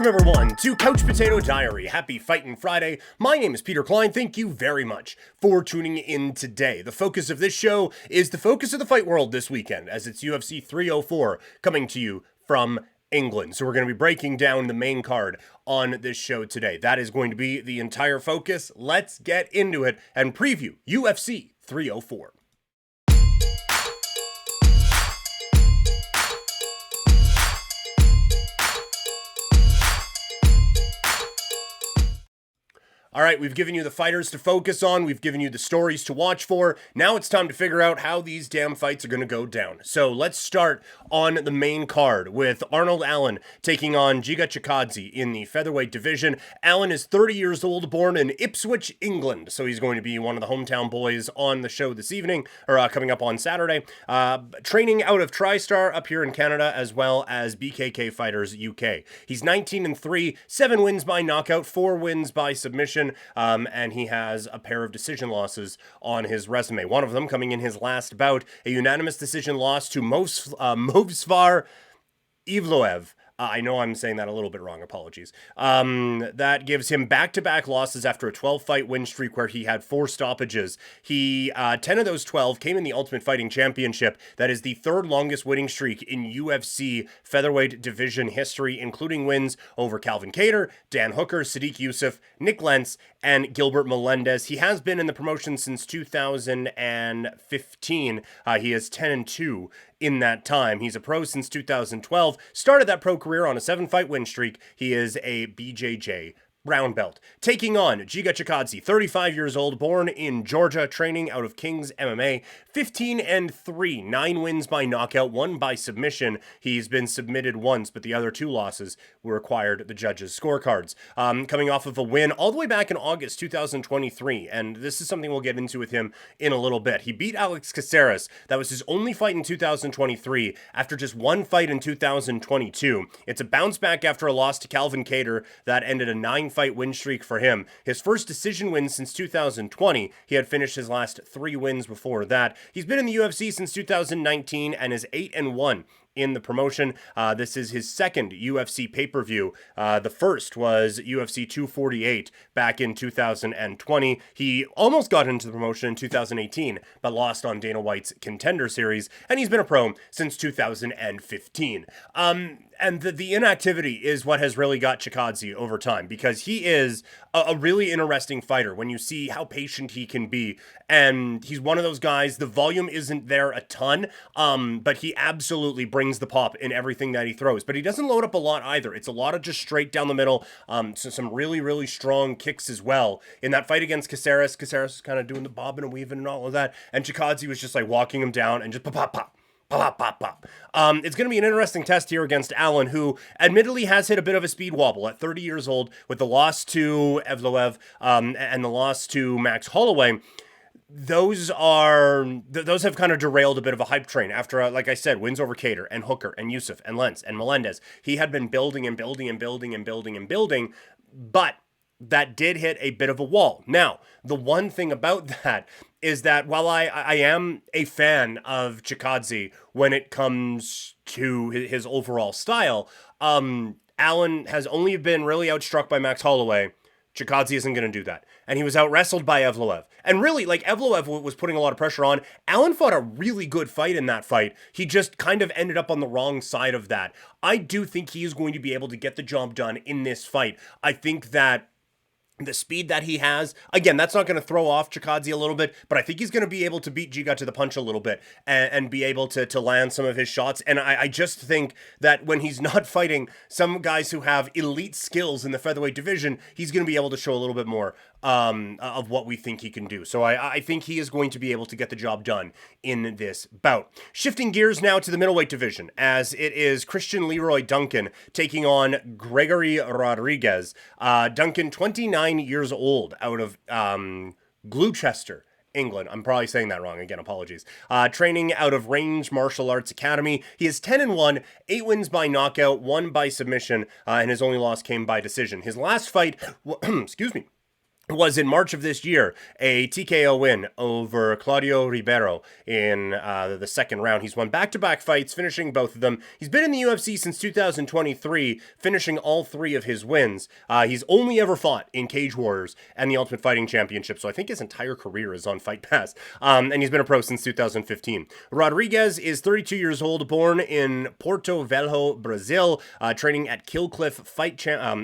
Welcome everyone to Couch Potato Diary. Happy Fightin' Friday. My name is Peter Klein. Thank you very much for tuning in today. The focus of this show is the focus of the fight world this weekend, as it's UFC 304 coming to you from England. So we're going to be breaking down the main card on this show today. That is going to be the entire focus. Let's get into it and preview UFC 304. All right, we've given you the fighters to focus on. We've given you the stories to watch for. Now it's time to figure out how these damn fights are going to go down. So let's start on the main card with Arnold Allen taking on Giga Chikadze in the featherweight division. Allen is 30 years old, born in Ipswich, England. So he's going to be one of the hometown boys on the show this evening, or coming up on Saturday. Training out of TriStar up here in Canada, as well as BKK Fighters UK. He's 19-3, 7 wins by knockout, 4 wins by submission. And he has a pair of decision losses on his resume. One of them coming in his last bout, a unanimous decision loss to Movsar Evloev. I know I'm saying that a little bit wrong, apologies. That gives him back-to-back losses after a 12-fight win streak where he had 4 stoppages. 10 of those 12 came in the Ultimate Fighting Championship. That is the third longest winning streak in UFC featherweight division history, including wins over Calvin Kattar, Dan Hooker, Sadiq Youssef, Nick Lentz, and Gilbert Melendez. He has been in the promotion since 2015. He is 10-2 in that time. He's a pro since 2012, started that pro career on a 7-fight win streak. He is a BJJ brown belt. Taking on Giga Chikadze, 35 years old, born in Georgia, training out of King's MMA, 15-3, 9 wins by knockout, 1 by submission. He's been submitted once, but the other 2 losses required the judges' scorecards. Coming off of a win all the way back in August 2023, and this is something we'll get into with him in a little bit. He beat Alex Caceres. That was his only fight in 2023, after just 1 fight in 2022. It's a bounce back after a loss to Calvin Kattar that ended a 9-fight win streak for him. His first decision win since 2020. He had finished his last 3 wins before that. He's been in the UFC since 2019 and is 8-1 in the promotion. This is his second UFC pay-per-view. The first was UFC 248 back in 2020. He almost got into the promotion in 2018, but lost on Dana White's Contender Series, and he's been a pro since 2015. And the inactivity is what has really got Chikadze over time, because he is a really interesting fighter when you see how patient he can be. And he's one of those guys, the volume isn't there a ton, but he absolutely brings the pop in everything that he throws. But he doesn't load up a lot either. It's a lot of just straight down the middle, so some really, really strong kicks as well. In that fight against Caceres was kind of doing the bobbing and weaving and all of that, and Chikadze was just like walking him down and just pop, pop, pop. Pop, pop, pop. It's going to be an interesting test here against Allen, who admittedly has hit a bit of a speed wobble at 30 years old with the loss to Evloev and the loss to Max Holloway. Those have kind of derailed a bit of a hype train after, like I said, wins over Kattar and Hooker and Youssef and Lentz and Melendez. He had been building, but that did hit a bit of a wall. Now, the one thing about that is that while I am a fan of Chikadze when it comes to his overall style, Allen has only been really outstruck by Max Holloway. Chikadze isn't going to do that. And he was out-wrestled by Evloev. And really, like, Evloev was putting a lot of pressure on. Allen fought a really good fight in that fight. He just kind of ended up on the wrong side of that. I do think he is going to be able to get the job done in this fight. I think that the speed that he has, again, that's not going to throw off Chikadze a little bit, but I think he's going to be able to beat Giga to the punch a little bit and be able to land some of his shots. And I just think that when he's not fighting some guys who have elite skills in the featherweight division, he's going to be able to show a little bit more of what we think he can do. So I think he is going to be able to get the job done in this bout. Shifting gears now to the middleweight division, as it is Christian Leroy Duncan taking on Gregory Rodriguez. Duncan, 29 years old, out of Gloucester, England. I'm probably saying that wrong. Again, apologies. Training out of Range Martial Arts Academy. He is 10-1, 8 wins by knockout, 1 by submission, and his only loss came by decision. His last fight, excuse me, was in March of this year a TKO win over Claudio Ribeiro in the second round. He's won back-to-back fights, finishing both of them. He's been in the UFC since 2023, finishing all 3 of his wins. He's only ever fought in Cage Warriors and the Ultimate Fighting Championship, so I think his entire career is on Fight Pass. And he's been a pro since 2015. Rodriguez is 32 years old, born in Porto Velho, Brazil, training at Killcliff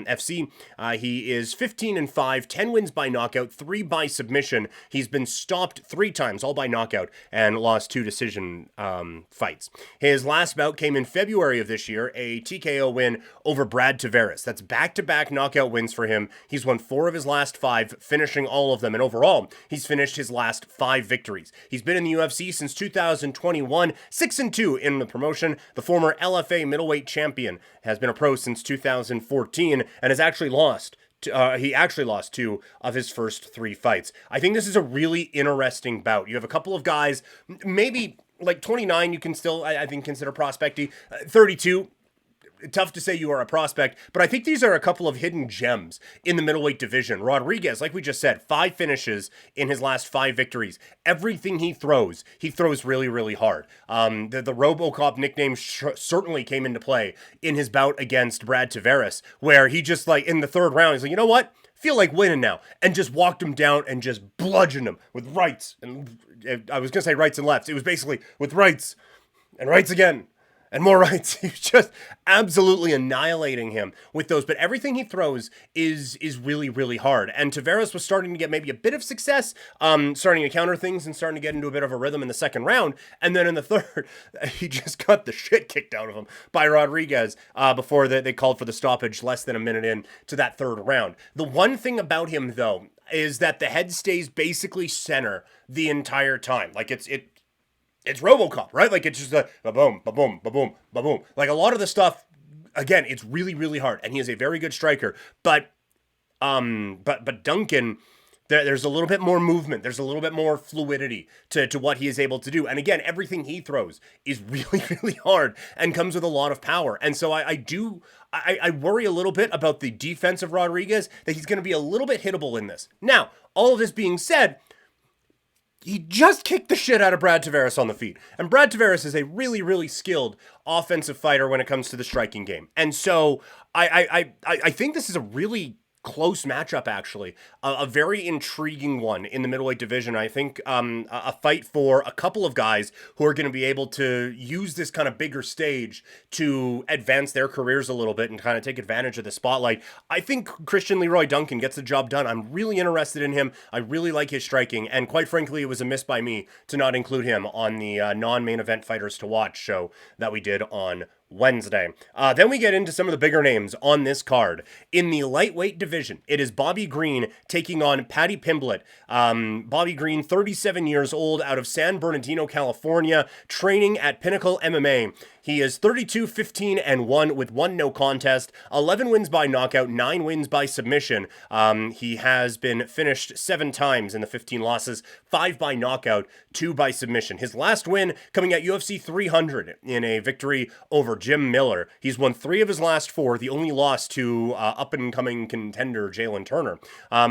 FC. He is 15-5, 10 wins by knockout, 3 by submission. He's been stopped 3 times, all by knockout, and lost 2 decision fights. His last bout came in February of this year, a TKO win over Brad Tavares. That's back-to-back knockout wins for him. He's won 4 of his last 5, finishing all of them, and overall, he's finished his last 5 victories. He's been in the UFC since 2021, 6-2 in the promotion. The former LFA middleweight champion has been a pro since 2014 and has actually lost. He actually lost 2 of his first 3 fights. I think this is a really interesting bout. You have a couple of guys, maybe like 29, you can still, I think, consider prospecty. 32, tough to say you are a prospect, but I think these are a couple of hidden gems in the middleweight division. Rodriguez, like we just said, 5 finishes in his last 5 victories. Everything he throws really, really hard. The RoboCop nickname certainly came into play in his bout against Brad Tavares, where he just, like, in the 3rd round, he's like, you know what? Feel like winning now, and just walked him down and just bludgeoned him with rights. And I was going to say rights and lefts. It was basically with rights and rights again. And more rights. He's just absolutely annihilating him with those. But everything he throws is really, really hard. And Tavares was starting to get maybe a bit of success, starting to counter things and starting to get into a bit of a rhythm in the 2nd round. And then in the 3rd, he just got the shit kicked out of him by Rodriguez before they called for the stoppage less than a minute in to that 3rd round. The one thing about him, though, is that the head stays basically center the entire time. Like, it's RoboCop, right? Like, it's just a ba-boom, ba-boom, ba-boom, ba-boom. Like, a lot of the stuff, again, it's really, really hard, and he is a very good striker. But Duncan, there's a little bit more movement. There's a little bit more fluidity to what he is able to do. And again, everything he throws is really, really hard and comes with a lot of power. And so I worry a little bit about the defense of Rodriguez, that he's going to be a little bit hittable in this. Now, all of this being said, he just kicked the shit out of Brad Tavares on the feet. And Brad Tavares is a really, really skilled offensive fighter when it comes to the striking game. And so I think this is a really close matchup, actually. A very intriguing one in the middleweight division. I think a fight for a couple of guys who are going to be able to use this kind of bigger stage to advance their careers a little bit and kind of take advantage of the spotlight. I think Christian Leroy Duncan gets the job done. I'm really interested in him. I really like his striking. And quite frankly, it was a miss by me to not include him on the non-main event Fighters to Watch show that we did on Wednesday. Then we get into some of the bigger names on this card. In the lightweight division, it is Bobby Green taking on Paddy Pimblett. Bobby Green, 37 years old, out of San Bernardino, California, training at Pinnacle MMA. He is 32-15-1 with 1 no contest, 11 wins by knockout, 9 wins by submission. He has been finished 7 times in the 15 losses, 5 by knockout, 2 by submission. His last win coming at UFC 300 in a victory over Jim Miller. He's won 3 of his last 4, the only loss to up-and-coming contender Jalen Turner.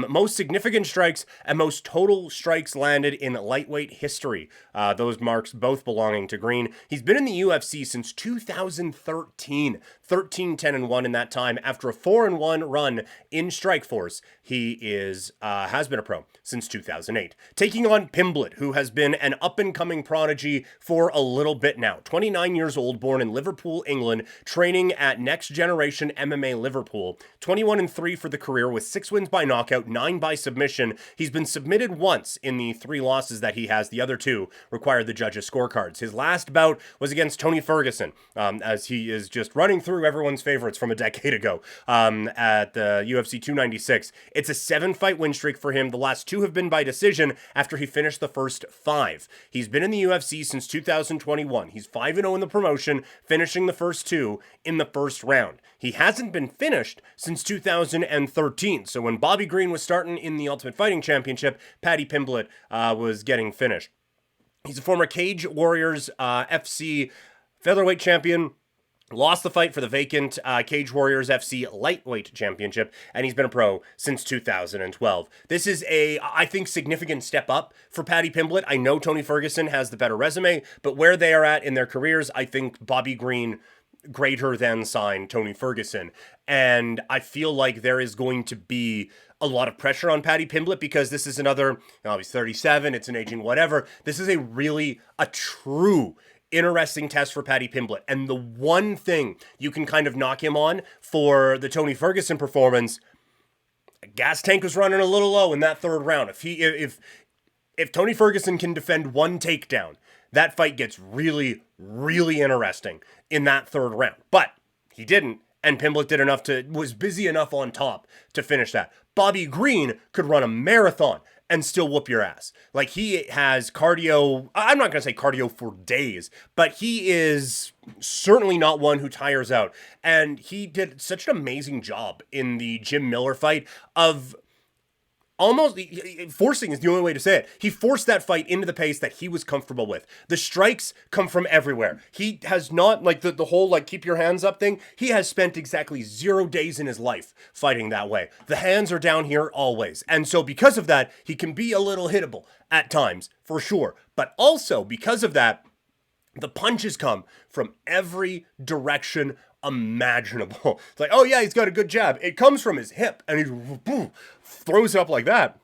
Most significant strikes and most total strikes landed in lightweight history. Those marks both belonging to Green. He's been in the UFC since 2013, 13-10-1 in that time. After a 4-1 run in Strikeforce, he has been a pro since 2008. Taking on Pimblett, who has been an up-and-coming prodigy for a little bit now. 29 years old, born in Liverpool, England, training at Next Generation MMA Liverpool. 21-3 for the career with 6 wins by knockout, 9 by submission. He's been submitted once in the 3 losses that he has. The other 2 required the judges' scorecards. His last bout was against Tony Ferguson, as he is just running through everyone's favorites from a decade ago at the UFC 296. It's a 7-fight win streak for him. The last 2 have been by decision after he finished the first 5. He's been in the UFC since 2021. He's 5-0 in the promotion, finishing the first 2 in the first round. He hasn't been finished since 2013. So when Bobby Green was starting in the Ultimate Fighting Championship, Paddy Pimblett was getting finished. He's a former Cage Warriors FC featherweight champion. Lost the fight for the vacant Cage Warriors FC lightweight championship, and he's been a pro since 2012. This is I think, significant step up for Paddy Pimblett. I know Tony Ferguson has the better resume, but where they are at in their careers, I think Bobby Green greater than sign Tony Ferguson. And I feel like there is going to be a lot of pressure on Paddy Pimblett because this is another, he's 37, it's an aging whatever. This is a true interesting test for Paddy Pimblett. And the one thing you can kind of knock him on for the Tony Ferguson performance, gas tank was running a little low in that third round. If Tony Ferguson can defend one takedown, that fight gets really, really interesting in that third round. But he didn't, and Pimblett was busy enough on top to finish that. Bobby Green could run a marathon and still whoop your ass. Like, he has cardio. I'm not going to say cardio for days, but he is certainly not one who tires out. And he did such an amazing job in the Jim Miller fight of almost forcing is the only way to say it. He forced that fight into the pace that he was comfortable with. The strikes come from everywhere. He has not, like, the whole, like, keep your hands up thing. He has spent exactly 0 days in his life fighting that way. The hands are down here always. And so because of that, he can be a little hittable at times, for sure. But also, because of that, the punches come from every direction imaginable. It's like, oh yeah, he's got a good jab. It comes from his hip, and he boom, throws it up like that.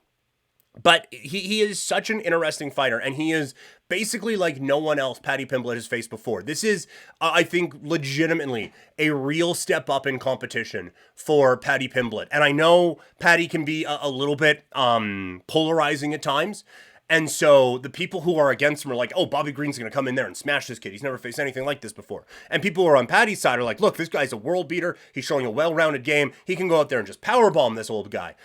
But he is such an interesting fighter, and he is basically like no one else Paddy Pimblett has faced before. This is, I think, legitimately a real step up in competition for Paddy Pimblett. And I know Paddy can be a little bit polarizing at times. And so the people who are against him are like, oh, Bobby Green's going to come in there and smash this kid. He's never faced anything like this before. And people who are on Paddy's side are like, look, this guy's a world beater. He's showing a well-rounded game. He can go out there and just powerbomb this old guy.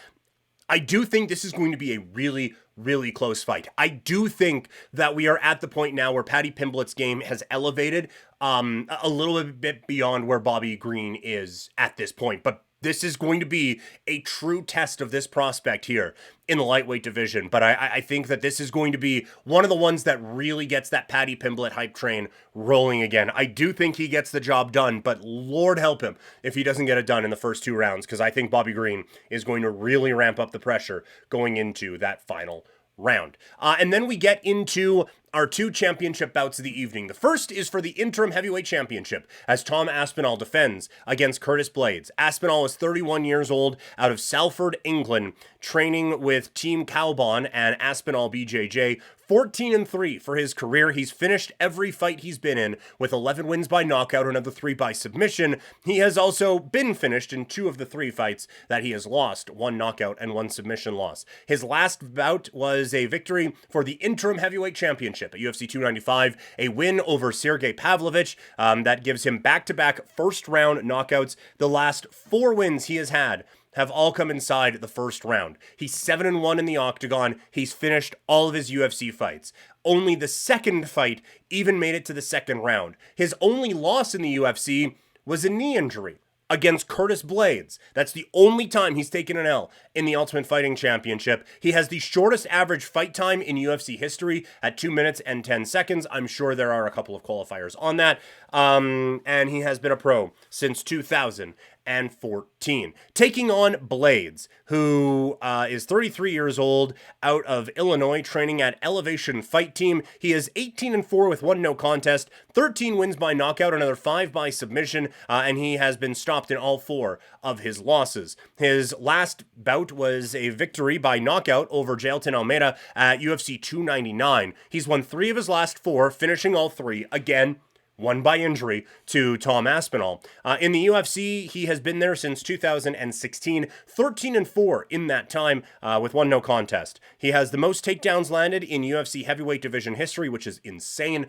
I do think this is going to be a really, really close fight. I do think that we are at the point now where Paddy Pimblett's game has elevated a little bit beyond where Bobby Green is at this point. But this is going to be a true test of this prospect here in the lightweight division. But I think that this is going to be one of the ones that really gets that Paddy Pimblett hype train rolling again. I do think he gets the job done, but Lord help him if he doesn't get it done in the first 2 rounds, because I think Bobby Green is going to really ramp up the pressure going into that final round. And then we get into our 2 championship bouts of the evening. The first is for the interim heavyweight championship, as Tom Aspinall defends against Curtis Blades. Aspinall is 31 years old, out of Salford, England, training with Team Cowbon and Aspinall BJJ. 14-3 for his career. He's finished every fight he's been in, with 11 wins by knockout, another 3 by submission. He has also been finished in 2 of the 3 fights that he has lost, 1 knockout and 1 submission loss. His last bout was a victory for the interim heavyweight championship at UFC 295, a win over Sergey Pavlovich. That gives him back-to-back first-round knockouts. The last 4 wins he has had have all come inside the first round. He's 7-1 in the octagon. He's finished all of his UFC fights. Only the second fight even made it to the second round. His only loss in the UFC was a knee injury against Curtis Blades. That's the only time he's taken an L in the Ultimate Fighting Championship. He has the shortest average fight time in UFC history at 2 minutes and 10 seconds. I'm sure there are a couple of qualifiers on that. And he has been a pro since 2014. Taking on Blades, who is 33 years old, out of Illinois, training at Elevation Fight Team. He is 18-4 with 1 no contest, 13 wins by knockout, another 5 by submission, and he has been stopped in all 4 of his losses. His last bout was a victory by knockout over Jailton Almeida at UFC 299. He's won 3 of his last 4, finishing all 3, again, 1 by injury to Tom Aspinall. In the UFC, he has been there since 2016, 13-4 in that time, with 1 no contest. He has the most takedowns landed in UFC heavyweight division history, which is insane.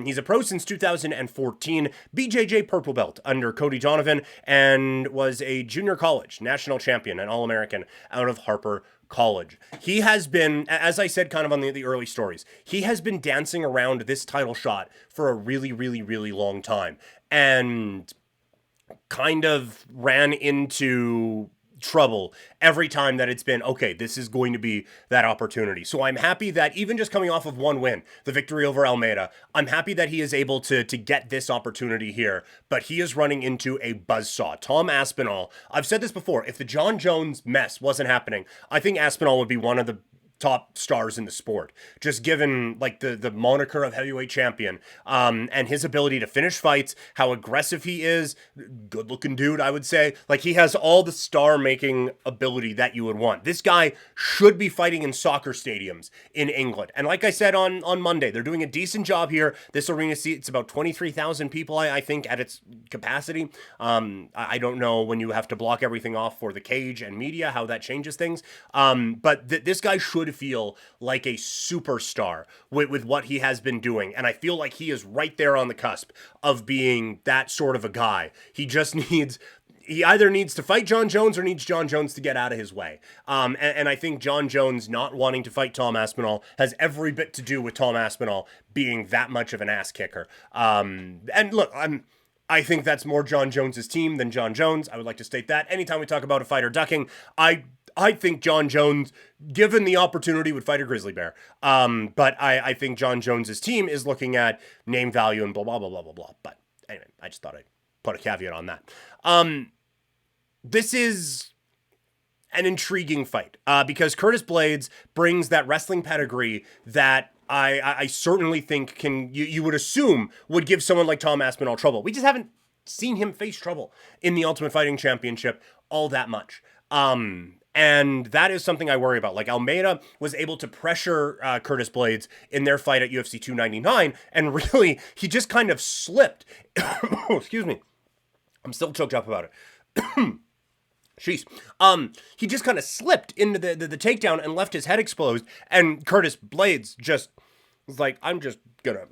He's a pro since 2014, BJJ purple belt under Cody Donovan, and was a junior college national champion and All-American out of Harper College. He has been, as I said kind of on the early stories, he has been dancing around this title shot for a really, really, really long time, and kind of ran into trouble every time that it's been, okay, this is going to be that opportunity. So I'm happy that even just coming off of one win, the victory over Almeida, I'm happy that he is able to get this opportunity here, but he is running into a buzzsaw. Tom Aspinall, I've said this before, if the John Jones mess wasn't happening, I think Aspinall would be one of the top stars in the sport, just given like the moniker of heavyweight champion, and his ability to finish fights, how aggressive he is, good looking dude, I would say. Like, he has all the star making ability that you would want. This guy should be fighting in soccer stadiums in England. And like I said on Monday, they're doing a decent job here. This arena seats about 23,000 people, I think, at its capacity. I don't know when you have to block everything off for the cage and media, how that changes things. But this guy should feel like a superstar with what he has been doing. And I feel like he is right there on the cusp of being that sort of a guy. He either needs to fight John Jones or needs John Jones to get out of his way. And I think John Jones not wanting to fight Tom Aspinall has every bit to do with Tom Aspinall being that much of an ass kicker. And look, I think that's more John Jones's team than John Jones. I would like to state that. Anytime we talk about a fighter ducking, I think John Jones, given the opportunity, would fight a grizzly bear. But I think John Jones's team is looking at name value and blah, blah, blah, blah, blah, blah. But anyway, I just thought I'd put a caveat on that. This is an intriguing fight because Curtis Blaydes brings that wrestling pedigree that I certainly think you would assume would give someone like Tom Aspinall trouble. We just haven't seen him face trouble in the Ultimate Fighting Championship all that much. And that is something I worry about. Like, Almeida was able to pressure Curtis Blaydes in their fight at UFC 299, and really, he just kind of slipped. Excuse me. I'm still choked up about it. Jeez. He just kind of slipped into the takedown and left his head exposed, and Curtis Blaydes just was like, I'm just gonna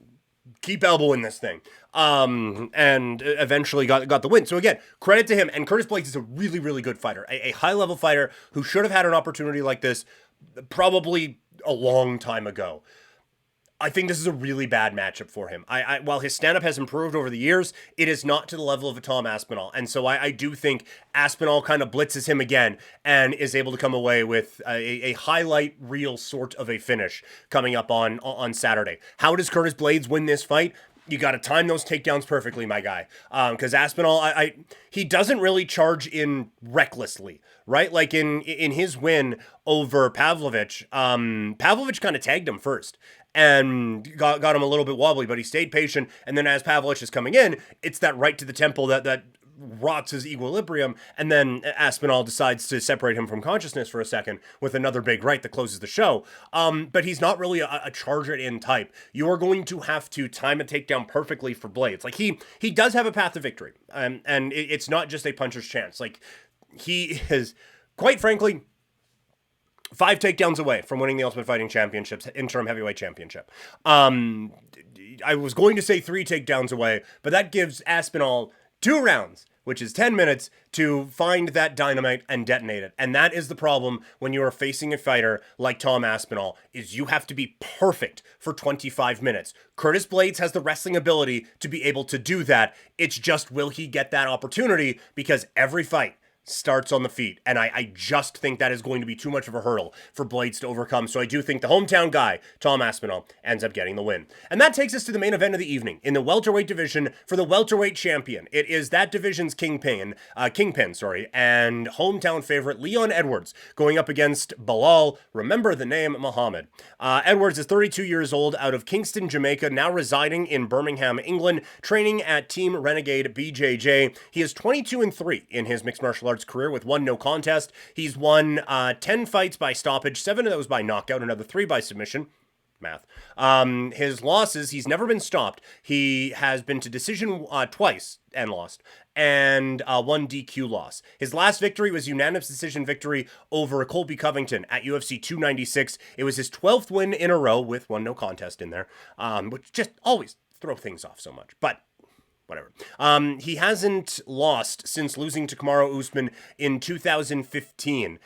keep elbowing this thing. And eventually got the win. So again, credit to him. And Curtis Blaydes is a really, really good fighter. A high-level fighter who should have had an opportunity like this probably a long time ago. I think this is a really bad matchup for him. While his stand-up has improved over the years, it is not to the level of a Tom Aspinall. And so I do think Aspinall kind of blitzes him again and is able to come away with a highlight reel sort of a finish coming up on Saturday. How does Curtis Blaydes win this fight? You got to time those takedowns perfectly, my guy. Because Aspinall, he doesn't really charge in recklessly, right? Like in his win over Pavlovich, Pavlovich kind of tagged him first and got him a little bit wobbly, but he stayed patient. And then as Pavlovich is coming in, it's that right to the temple that rots his equilibrium, and then Aspinall decides to separate him from consciousness for a second with another big right that closes the show. But he's not really a charge it in type. You are going to have to time a takedown perfectly for Blaydes. Like, he does have a path to victory, and it's not just a puncher's chance. Like, he is, quite frankly, 5 takedowns away from winning the Ultimate Fighting Championship's interim heavyweight championship. I was going to say 3 takedowns away, but that gives Aspinall 2 rounds, which is 10 minutes, to find that dynamite and detonate it. And that is the problem when you are facing a fighter like Tom Aspinall, is you have to be perfect for 25 minutes. Curtis Blaydes has the wrestling ability to be able to do that. It's just, will he get that opportunity? Because every fight starts on the feet, and I just think that is going to be too much of a hurdle for Blaydes to overcome. So I do think the hometown guy, Tom Aspinall, ends up getting the win. And that takes us to the main event of the evening in the welterweight division for the welterweight champion. It is that division's kingpin, and hometown favorite Leon Edwards going up against Bilal, remember the name, Muhammad. Edwards is 32 years old, out of Kingston, Jamaica, now residing in Birmingham, England, training at Team Renegade BJJ. He is 22-3 in his mixed martial arts career with 1 no contest. He's won 10 fights by stoppage, 7 of those by knockout, another 3 by submission. Math. His losses, he's never been stopped. He has been to decision twice and lost, and 1 DQ loss. His last victory was unanimous decision victory over Colby Covington at UFC 296. It was his 12th win in a row with 1 no contest in there, which just always throw things off so much. But whatever. He hasn't lost since losing to Kamaru Usman in 2015.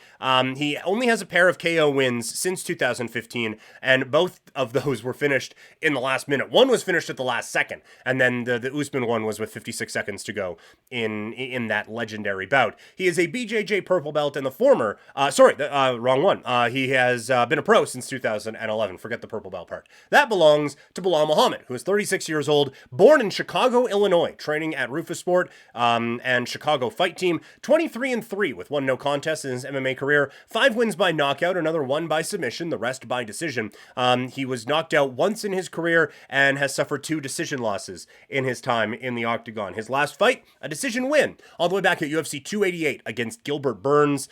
He only has a pair of KO wins since 2015, and both of those were finished in the last minute. One was finished at the last second, and then the Usman one was with 56 seconds to go in that legendary bout. He is a BJJ purple belt and the former, wrong one. He has been a pro since 2011. Forget the purple belt part. That belongs to Belal Muhammad, who is 36 years old, born in Chicago, Illinois, training at Rufus Sport and Chicago Fight Team, 23-3 with 1 no contest in his MMA career, 5 wins by knockout, another 1 by submission, the rest by decision. He was knocked out once in his career and has suffered 2 decision losses in his time in the octagon. His last fight, a decision win, all the way back at UFC 288 against Gilbert Burns.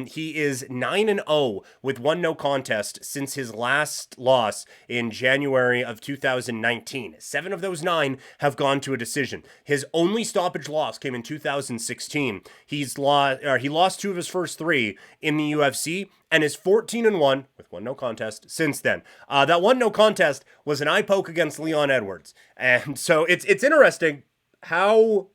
He is 9-0 with 1 no contest since his last loss in January of 2019. 7 of those 9 have gone to a decision. His only stoppage loss came in 2016. He lost 2 of his first 3 in the UFC and is 14-1 with 1 no contest since then. That 1 no contest was an eye poke against Leon Edwards. And so it's interesting how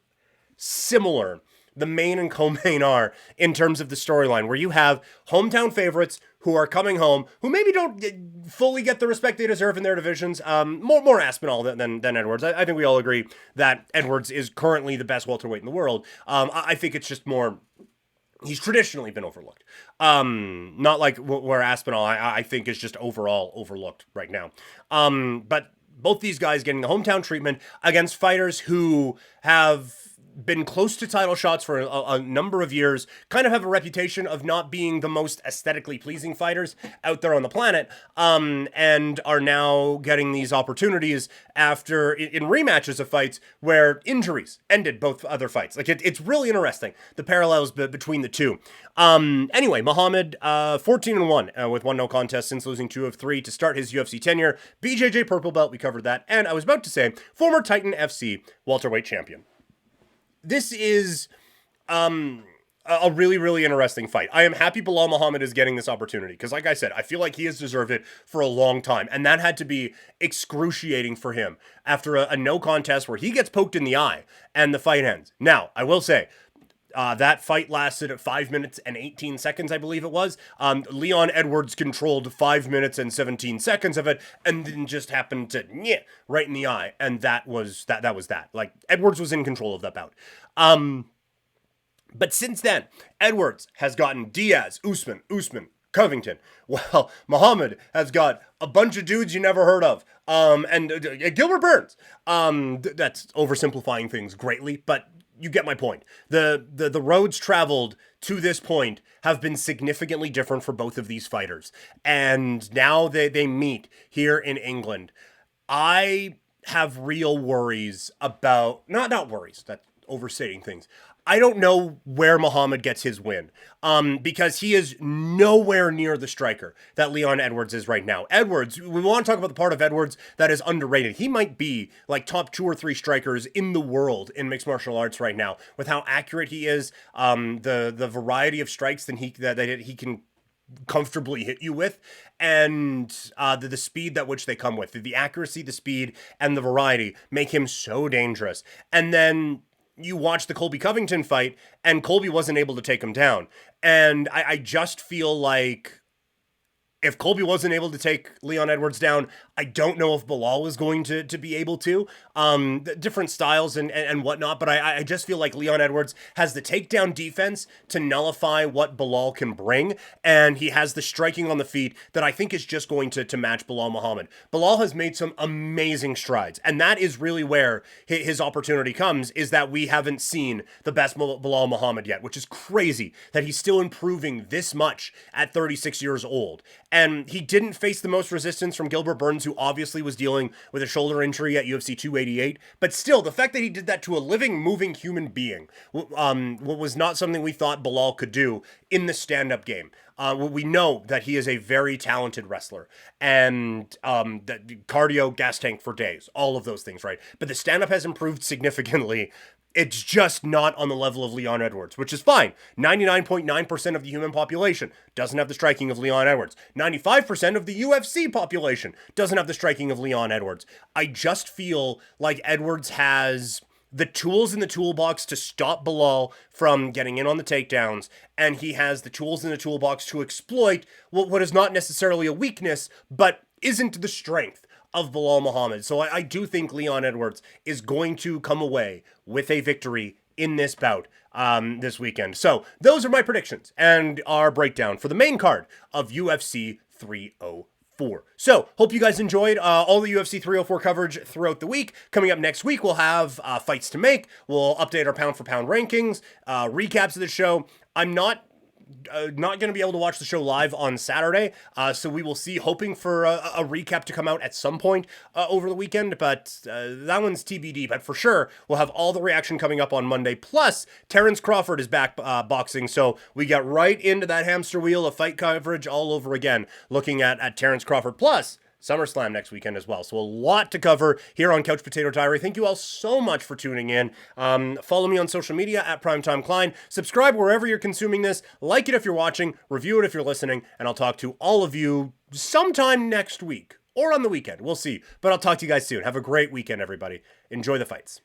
similar the main and co-main are in terms of the storyline, where you have hometown favorites who are coming home, who maybe don't fully get the respect they deserve in their divisions. More Aspinall than Edwards. I think we all agree that Edwards is currently the best welterweight in the world. I think it's just more, he's traditionally been overlooked. Not like where Aspinall, I think, is just overall overlooked right now. But both these guys getting the hometown treatment against fighters who have been close to title shots for a number of years, kind of have a reputation of not being the most aesthetically pleasing fighters out there on the planet, and are now getting these opportunities after in rematches of fights where injuries ended both other fights. Like it's really interesting, the parallels between the two. Anyway, Muhammad, 14-1 with 1 no contest since losing 2 of 3 to start his UFC tenure. BJJ purple belt, we covered that, and I was about to say former Titan FC welterweight champion. This is a really, really interesting fight. I am happy Belal Muhammad is getting this opportunity because, like I said, I feel like he has deserved it for a long time. And that had to be excruciating for him after a no contest where he gets poked in the eye and the fight ends. Now, I will say, that fight lasted at 5 minutes and 18 seconds, I believe it was. Leon Edwards controlled 5 minutes and 17 seconds of it, and then just happened to right in the eye, and that was that. Like, Edwards was in control of that bout. But since then, Edwards has gotten Diaz, Usman, Covington. Well, Muhammad has got a bunch of dudes you never heard of. And Gilbert Burns. That's oversimplifying things greatly, but you get my point. The roads traveled to this point have been significantly different for both of these fighters. And now they meet here in England. I have real worries about, not worries, that's overstating things. I don't know where Muhammad gets his win, because he is nowhere near the striker that Leon Edwards is right now. Edwards, we want to talk about the part of Edwards that is underrated. He might be like top 2 or 3 strikers in the world in mixed martial arts right now, with how accurate he is, the variety of strikes that he can comfortably hit you with, and the speed at which they come with. The accuracy, the speed, and the variety make him so dangerous. And then you watch the Colby Covington fight, and Colby wasn't able to take him down. And I just feel like if Colby wasn't able to take Leon Edwards down, I don't know if Belal is going to be able to. Different styles and whatnot, but I just feel like Leon Edwards has the takedown defense to nullify what Belal can bring, and he has the striking on the feet that I think is just going to match Belal Muhammad. Belal has made some amazing strides, and that is really where his opportunity comes, is that we haven't seen the best Belal Muhammad yet, which is crazy that he's still improving this much at 36 years old. And he didn't face the most resistance from Gilbert Burns, who obviously was dealing with a shoulder injury at UFC 288. But still, the fact that he did that to a living, moving human being was not something we thought Belal could do in the stand-up game. We know that he is a very talented wrestler, and the cardio, gas tank for days, all of those things, right? But the stand-up has improved significantly. It's just not on the level of Leon Edwards, which is fine. 99.9% of the human population doesn't have the striking of Leon Edwards. 95% of the UFC population doesn't have the striking of Leon Edwards. I just feel like Edwards has the tools in the toolbox to stop Bilal from getting in on the takedowns, and he has the tools in the toolbox to exploit what is not necessarily a weakness, but isn't the strength of Bilal Muhammad. So I do think Leon Edwards is going to come away with a victory in this bout this weekend. So those are my predictions and our breakdown for the main card of UFC 304. So, hope you guys enjoyed all the UFC 304 coverage throughout the week. Coming up next week, we'll have fights to make. We'll update our pound-for-pound rankings, recaps of the show. I'm not going to be able to watch the show live on Saturday, so we will see, hoping for a recap to come out at some point over the weekend, but that one's TBD. But for sure, we'll have all the reaction coming up on Monday. Plus, Terrence Crawford is back boxing, so we got right into that hamster wheel of fight coverage all over again, looking at Terrence Crawford. Plus, SummerSlam next weekend as well. So a lot to cover here on Couch Potato Diary. Thank you all so much for tuning in. Follow me on social media at Primetime Klein. Subscribe wherever you're consuming this. Like it if you're watching. Review it if you're listening. And I'll talk to all of you sometime next week or on the weekend. We'll see. But I'll talk to you guys soon. Have a great weekend, everybody. Enjoy the fights.